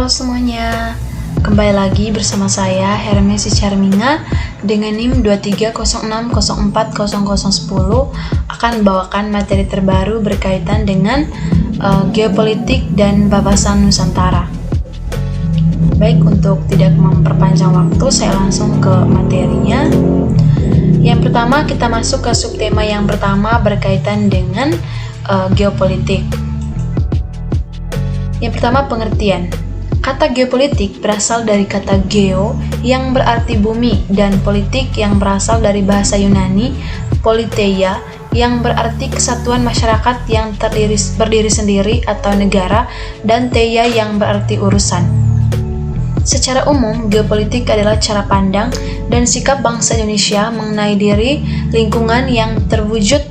Halo semuanya, kembali lagi bersama saya Hermes Charminga dengan NIM 2306040010 akan membawakan materi terbaru berkaitan dengan geopolitik dan wawasan Nusantara. Baik, untuk tidak memperpanjang waktu, saya langsung ke materinya. Yang pertama, kita masuk ke subtema yang pertama berkaitan dengan geopolitik. Yang pertama, pengertian. Kata geopolitik berasal dari kata geo yang berarti bumi dan politik yang berasal dari bahasa Yunani politeia yang berarti kesatuan masyarakat yang berdiri sendiri atau negara, dan teia yang berarti urusan. Secara umum, geopolitik adalah cara pandang dan sikap bangsa Indonesia mengenai diri, lingkungan yang berwujud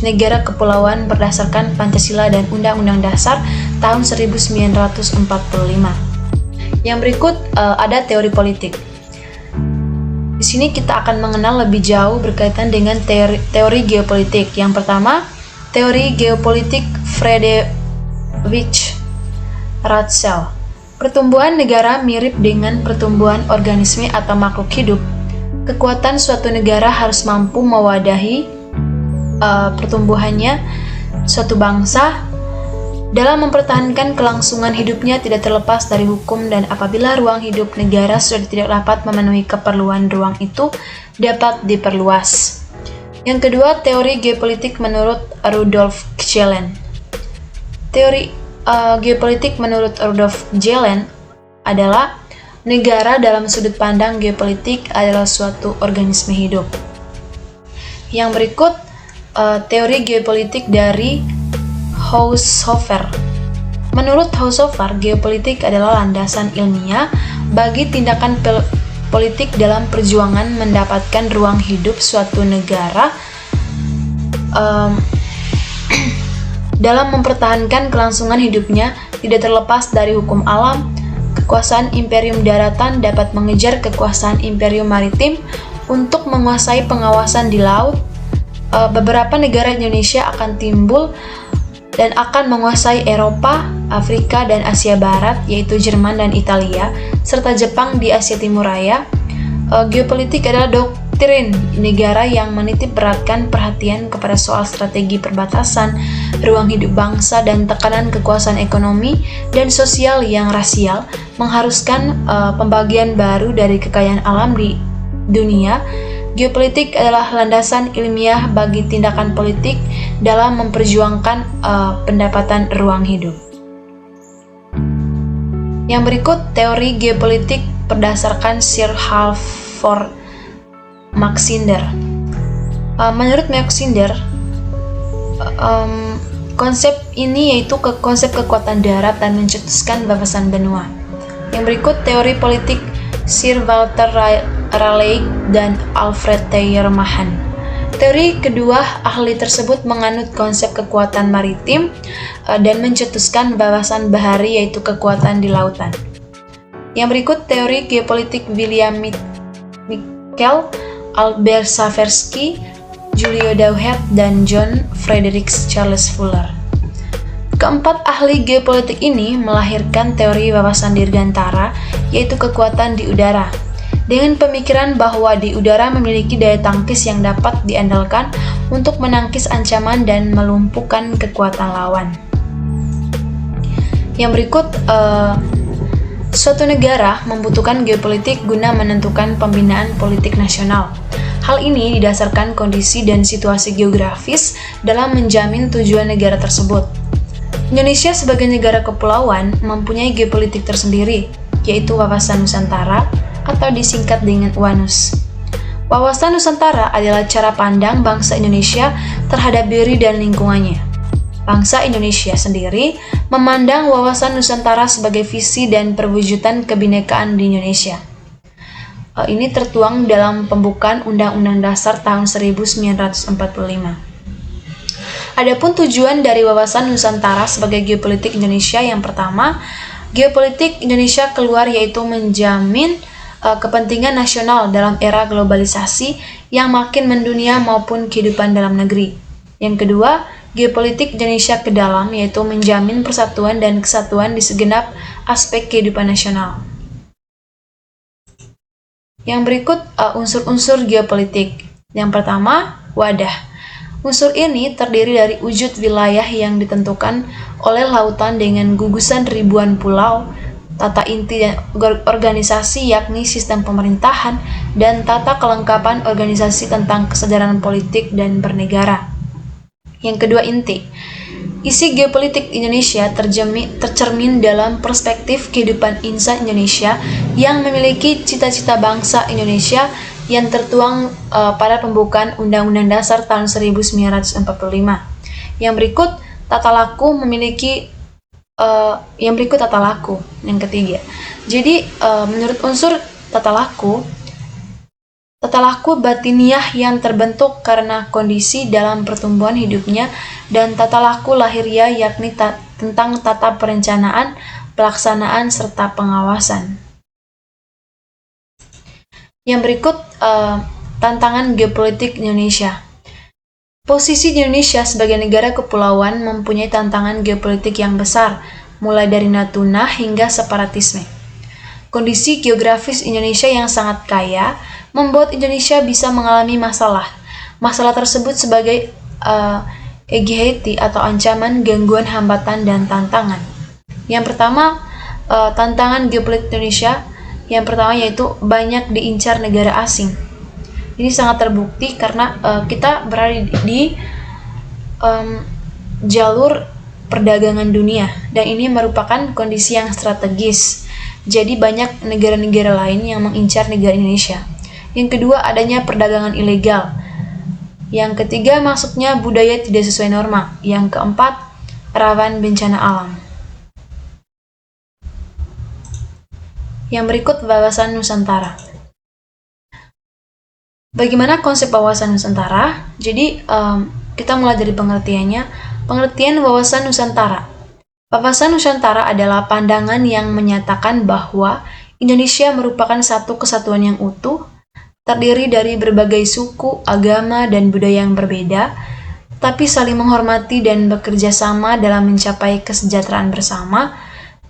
negara kepulauan berdasarkan Pancasila dan Undang-Undang Dasar tahun 1945. Yang berikut ada teori politik. Di sini kita akan mengenal lebih jauh berkaitan dengan teori geopolitik. Yang pertama, teori geopolitik Friedrich Ratzel. Pertumbuhan negara mirip dengan pertumbuhan organisme atau makhluk hidup. Kekuatan suatu negara harus mampu mewadahi pertumbuhannya suatu bangsa dalam mempertahankan kelangsungan hidupnya tidak terlepas dari hukum, dan apabila ruang hidup negara sudah tidak dapat memenuhi keperluan, ruang itu dapat diperluas. Yang kedua, teori geopolitik menurut Rudolf Gehlen. Teori geopolitik menurut Rudolf Gehlen adalah negara dalam sudut pandang geopolitik adalah suatu organisme hidup. Yang berikut teori geopolitik dari Haushofer. Menurut Haushofer, geopolitik adalah landasan ilmiah bagi tindakan politik dalam perjuangan mendapatkan ruang hidup suatu negara dalam mempertahankan kelangsungan hidupnya tidak terlepas dari hukum alam. Kekuasaan imperium daratan dapat mengejar kekuasaan imperium maritim untuk menguasai pengawasan di laut. Beberapa negara Indonesia akan timbul dan akan menguasai Eropa, Afrika, dan Asia Barat, yaitu Jerman dan Italia, serta Jepang di Asia Timur Raya. Geopolitik adalah doktrin negara yang menitik beratkan perhatian kepada soal strategi perbatasan, ruang hidup bangsa, dan tekanan kekuasaan ekonomi dan sosial yang rasial, mengharuskan pembagian baru dari kekayaan alam di dunia. Geopolitik adalah landasan ilmiah bagi tindakan politik dalam memperjuangkan pendapatan ruang hidup. Yang berikut teori geopolitik berdasarkan Sir Halford Maxinder. Menurut Maxinder, konsep ini yaitu konsep kekuatan darat dan mencetuskan wawasan benua. Yang berikut teori politik Sir Walter Raleigh dan Alfred Tyermahan. Teori kedua ahli tersebut menganut konsep kekuatan maritim dan mencetuskan wawasan bahari yaitu kekuatan di lautan. Yang berikut teori geopolitik William Michel, Albert Saversky, Julio Douhet, dan John Frederick Charles Fuller. Keempat ahli geopolitik ini melahirkan teori wawasan dirgantara yaitu kekuatan di udara, dengan pemikiran bahwa di udara memiliki daya tangkis yang dapat diandalkan untuk menangkis ancaman dan melumpuhkan kekuatan lawan. Yang berikut, suatu negara membutuhkan geopolitik guna menentukan pembinaan politik nasional. Hal ini didasarkan kondisi dan situasi geografis dalam menjamin tujuan negara tersebut. Indonesia sebagai negara kepulauan mempunyai geopolitik tersendiri, yaitu wawasan Nusantara atau disingkat dengan UANUS. Wawasan Nusantara adalah cara pandang bangsa Indonesia terhadap diri dan lingkungannya. Bangsa Indonesia sendiri memandang wawasan Nusantara sebagai visi dan perwujudan kebinekaan di Indonesia. Ini tertuang dalam pembukaan Undang-Undang Dasar tahun 1945. Adapun tujuan dari wawasan Nusantara sebagai geopolitik Indonesia, yang pertama, geopolitik Indonesia keluar yaitu menjamin kepentingan nasional dalam era globalisasi yang makin mendunia maupun kehidupan dalam negeri. Yang kedua, geopolitik Indonesia ke dalam yaitu menjamin persatuan dan kesatuan di segenap aspek kehidupan nasional. Yang berikut unsur-unsur geopolitik. Yang pertama, wadah. Unsur ini terdiri dari wujud wilayah yang ditentukan oleh lautan dengan gugusan ribuan pulau, tata inti dan organisasi yakni sistem pemerintahan, dan tata kelengkapan organisasi tentang kesadaran politik dan bernegara. Yang kedua, inti. Isi geopolitik Indonesia tercermin dalam perspektif kehidupan insan Indonesia yang memiliki cita-cita bangsa Indonesia yang tertuang pada pembukaan Undang-Undang Dasar tahun 1945. Yang berikut tata laku yang ketiga. Jadi menurut unsur tata laku batiniah yang terbentuk karena kondisi dalam pertumbuhan hidupnya, dan tata laku lahiriah yakni tentang tata perencanaan, pelaksanaan, serta pengawasan. Yang berikut tantangan geopolitik Indonesia. Posisi Indonesia sebagai negara kepulauan mempunyai tantangan geopolitik yang besar, mulai dari Natuna hingga separatisme. Kondisi geografis Indonesia yang sangat kaya membuat Indonesia bisa mengalami masalah. Masalah tersebut sebagai anxiety atau ancaman, gangguan, hambatan, dan tantangan. Yang pertama, tantangan geopolitik Indonesia yang pertama yaitu banyak diincar negara asing. Ini sangat terbukti karena kita berada di jalur perdagangan dunia, dan ini merupakan kondisi yang strategis. Jadi banyak negara-negara lain yang mengincar negara Indonesia. Yang kedua, adanya perdagangan ilegal. Yang ketiga, masuknya budaya tidak sesuai norma. Yang keempat, rawan bencana alam. Yang berikut, wawasan Nusantara. Bagaimana konsep wawasan Nusantara? Jadi, kita mulai dari pengertiannya. Pengertian wawasan Nusantara. Wawasan Nusantara adalah pandangan yang menyatakan bahwa Indonesia merupakan satu kesatuan yang utuh, terdiri dari berbagai suku, agama, dan budaya yang berbeda, tapi saling menghormati dan bekerja sama dalam mencapai kesejahteraan bersama,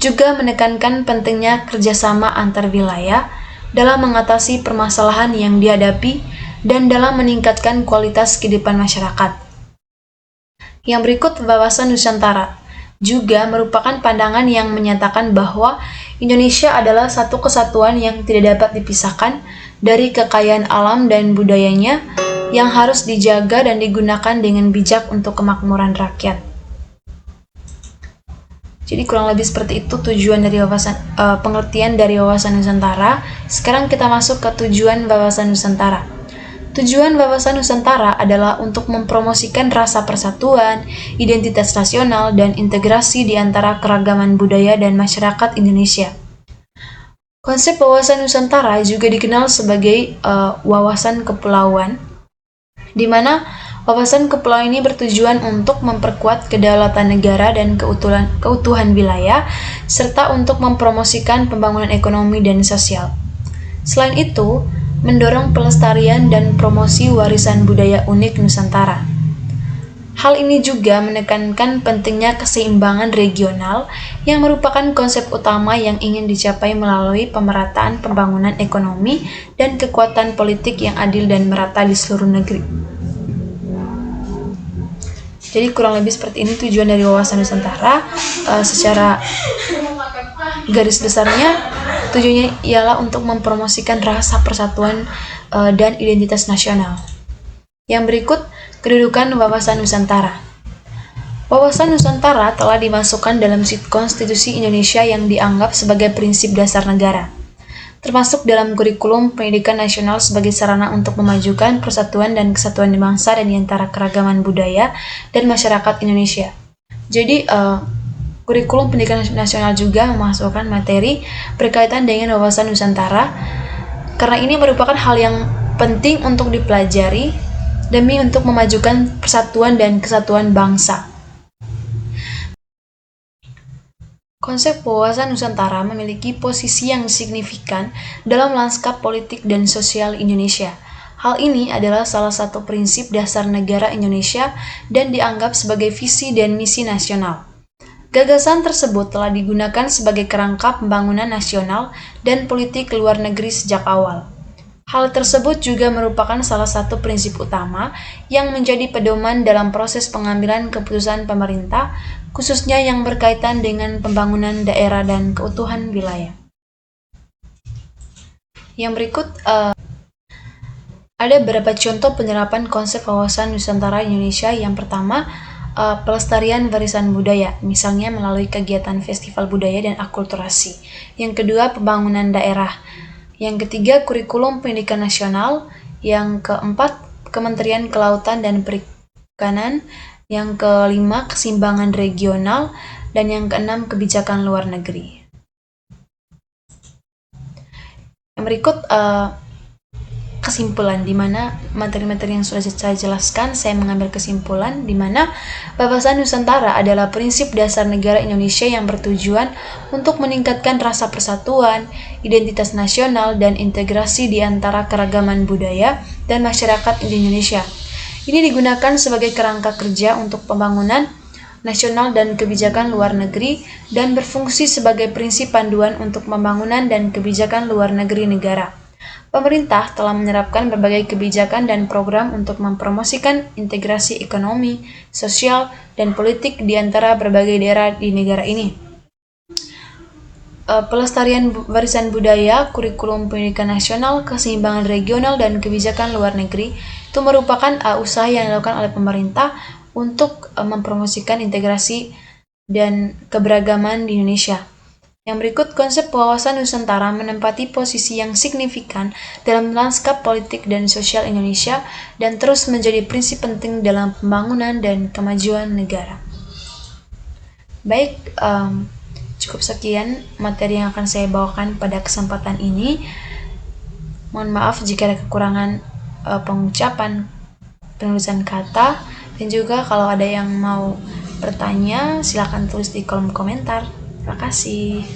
juga menekankan pentingnya kerjasama antar wilayah dalam mengatasi permasalahan yang dihadapi dan dalam meningkatkan kualitas kehidupan masyarakat. Yang berikut, wawasan Nusantara juga merupakan pandangan yang menyatakan bahwa Indonesia adalah satu kesatuan yang tidak dapat dipisahkan dari kekayaan alam dan budayanya yang harus dijaga dan digunakan dengan bijak untuk kemakmuran rakyat. Jadi kurang lebih seperti itu tujuan dari pengertian dari wawasan Nusantara. Sekarang kita masuk ke tujuan wawasan Nusantara. Tujuan wawasan Nusantara adalah untuk mempromosikan rasa persatuan, identitas nasional, dan integrasi di antara keragaman budaya dan masyarakat Indonesia. Konsep wawasan Nusantara juga dikenal sebagai wawasan kepulauan, di mana wawasan kepulauan ini bertujuan untuk memperkuat kedaulatan negara dan keutuhan wilayah, serta untuk mempromosikan pembangunan ekonomi dan sosial. Selain itu, mendorong pelestarian dan promosi warisan budaya unik Nusantara. Hal ini juga menekankan pentingnya keseimbangan regional yang merupakan konsep utama yang ingin dicapai melalui pemerataan pembangunan ekonomi dan kekuatan politik yang adil dan merata di seluruh negeri. Jadi kurang lebih seperti ini tujuan dari wawasan Nusantara. Secara garis besarnya, tujuannya ialah untuk mempromosikan rasa persatuan dan identitas nasional. Yang berikut, kedudukan wawasan Nusantara. Wawasan Nusantara telah dimasukkan dalam konstitusi Indonesia yang dianggap sebagai prinsip dasar negara, termasuk dalam kurikulum pendidikan nasional sebagai sarana untuk memajukan persatuan dan kesatuan bangsa dan di antara keragaman budaya dan masyarakat Indonesia. Jadi, kurikulum pendidikan nasional juga memasukkan materi berkaitan dengan wawasan Nusantara, karena ini merupakan hal yang penting untuk dipelajari demi untuk memajukan persatuan dan kesatuan bangsa. Konsep wawasan Nusantara memiliki posisi yang signifikan dalam lanskap politik dan sosial Indonesia. Hal ini adalah salah satu prinsip dasar negara Indonesia dan dianggap sebagai visi dan misi nasional. Gagasan tersebut telah digunakan sebagai kerangka pembangunan nasional dan politik luar negeri sejak awal. Hal tersebut juga merupakan salah satu prinsip utama yang menjadi pedoman dalam proses pengambilan keputusan pemerintah, khususnya yang berkaitan dengan pembangunan daerah dan keutuhan wilayah. Yang berikut ada beberapa contoh penerapan konsep wawasan Nusantara Indonesia. Yang pertama, pelestarian warisan budaya, misalnya melalui kegiatan festival budaya dan akulturasi. Yang kedua, pembangunan daerah. Yang ketiga, kurikulum pendidikan nasional. Yang keempat, Kementerian Kelautan dan Perikanan. Yang kelima, keseimbangan regional. Dan yang keenam, kebijakan luar negeri. Yang berikut kesimpulan, di mana materi-materi yang sudah saya jelaskan, saya mengambil kesimpulan di mana wawasan Nusantara adalah prinsip dasar negara Indonesia yang bertujuan untuk meningkatkan rasa persatuan, identitas nasional, dan integrasi di antara keragaman budaya dan masyarakat di Indonesia. Ini digunakan sebagai kerangka kerja untuk pembangunan nasional dan kebijakan luar negeri, dan berfungsi sebagai prinsip panduan untuk pembangunan dan kebijakan luar negeri negara. Pemerintah telah menerapkan berbagai kebijakan dan program untuk mempromosikan integrasi ekonomi, sosial, dan politik di antara berbagai daerah di negara ini. Pelestarian warisan budaya, kurikulum pendidikan nasional, keseimbangan regional, dan kebijakan luar negeri itu merupakan usaha yang dilakukan oleh pemerintah untuk mempromosikan integrasi dan keberagaman di Indonesia. Yang berikut, konsep wawasan Nusantara menempati posisi yang signifikan dalam lanskap politik dan sosial Indonesia dan terus menjadi prinsip penting dalam pembangunan dan kemajuan negara. Baik, cukup sekian materi yang akan saya bawakan pada kesempatan ini. Mohon maaf jika ada kekurangan pengucapan, penulisan kata, dan juga kalau ada yang mau bertanya, silakan tulis di kolom komentar. Terima kasih.